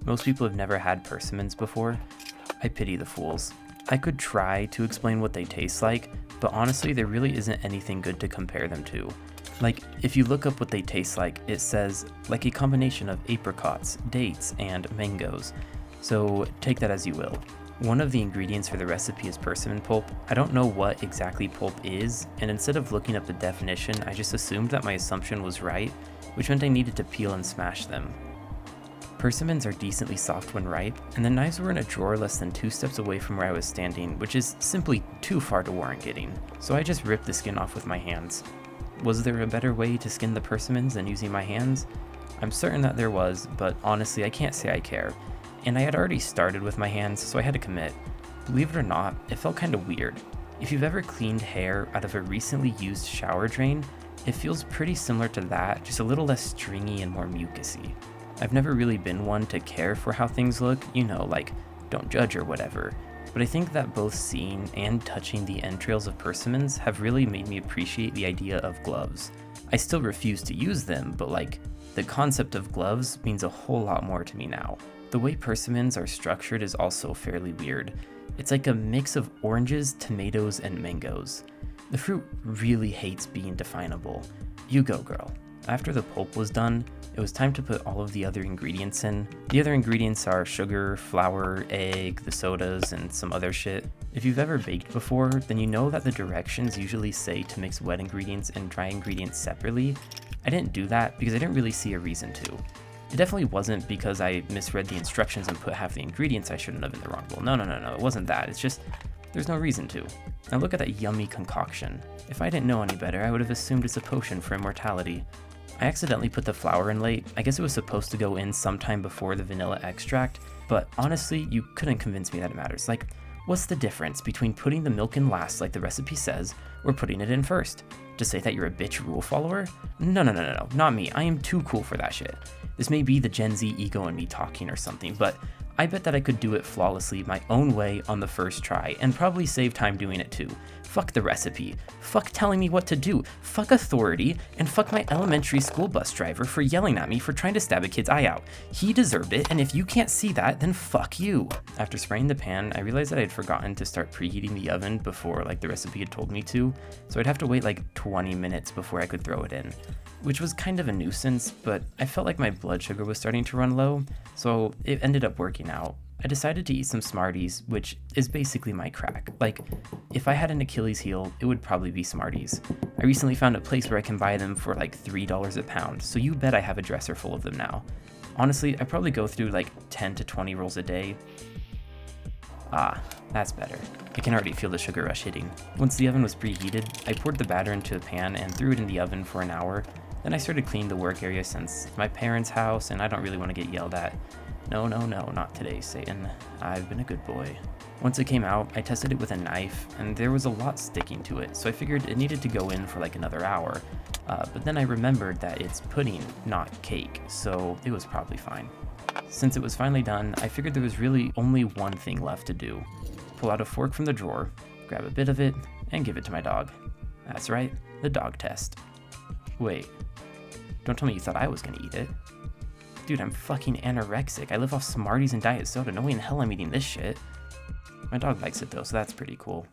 Most people have never had persimmons before. I pity the fools. I could try to explain what they taste like, but honestly there really isn't anything good to compare them to. Like, if you look up what they taste like, it says like a combination of apricots, dates, and mangoes. So take that as you will. One of the ingredients for the recipe is persimmon pulp. I don't know what exactly pulp is, and instead of looking up the definition, I just assumed that my assumption was right, which meant I needed to peel and smash them. Persimmons are decently soft when ripe, and the knives were in a drawer less than 2 steps away from where I was standing, which is simply too far to warrant getting, so I just ripped the skin off with my hands. Was there a better way to skin the persimmons than using my hands? I'm certain that there was, but honestly I can't say I care. And I had already started with my hands, so I had to commit. Believe it or not, it felt kinda weird. If you've ever cleaned hair out of a recently used shower drain, it feels pretty similar to that, just a little less stringy and more mucusy. I've never really been one to care for how things look, like don't judge or whatever. But I think that both seeing and touching the entrails of persimmons have really made me appreciate the idea of gloves. I still refuse to use them, but the concept of gloves means a whole lot more to me now. The way persimmons are structured is also fairly weird. It's like a mix of oranges, tomatoes, and mangoes. The fruit really hates being definable. You go, girl. After the pulp was done, it was time to put all of the other ingredients in. The other ingredients are sugar, flour, egg, the sodas, and some other shit. If you've ever baked before, then you know that the directions usually say to mix wet ingredients and dry ingredients separately. I didn't do that because I didn't really see a reason to. It definitely wasn't because I misread the instructions and put half the ingredients I shouldn't have in the wrong bowl. No, it wasn't that. It's just, there's no reason to. Now look at that yummy concoction. If I didn't know any better, I would have assumed it's a potion for immortality. I accidentally put the flour in late. I guess it was supposed to go in sometime before the vanilla extract, but honestly, you couldn't convince me that it matters. What's the difference between putting the milk in last like the recipe says, or putting it in first? To say that you're a bitch rule follower? No, not me. I am too cool for that shit. This may be the Gen Z ego in me talking or something, but I bet that I could do it flawlessly my own way on the first try, and probably save time doing it too. Fuck the recipe, fuck telling me what to do, fuck authority, and fuck my elementary school bus driver for yelling at me for trying to stab a kid's eye out. He deserved it, and if you can't see that, then fuck you. After spraying the pan, I realized that I had forgotten to start preheating the oven before the recipe had told me to, so I'd have to wait 20 minutes before I could throw it in. Which was kind of a nuisance, but I felt like my blood sugar was starting to run low, so it ended up working out. I decided to eat some Smarties, which is basically my crack. If I had an Achilles heel, it would probably be Smarties. I recently found a place where I can buy them for $3 a pound, so you bet I have a dresser full of them now. Honestly, I probably go through 10 to 20 rolls a day. Ah, that's better. I can already feel the sugar rush hitting. Once the oven was preheated, I poured the batter into a pan and threw it in the oven for an hour. Then I started cleaning the work area since it's my parents' house and I don't really want to get yelled at. No, not today, Satan. I've been a good boy. Once it came out, I tested it with a knife, and there was a lot sticking to it, so I figured it needed to go in for another hour. But then I remembered that it's pudding, not cake, so it was probably fine. Since it was finally done, I figured there was really only one thing left to do. Pull out a fork from the drawer, grab a bit of it, and give it to my dog. That's right, the dog test. Wait, don't tell me you thought I was gonna eat it. Dude, I'm fucking anorexic. I live off Smarties and diet soda. No way in hell I'm eating this shit. My dog likes it though, so that's pretty cool.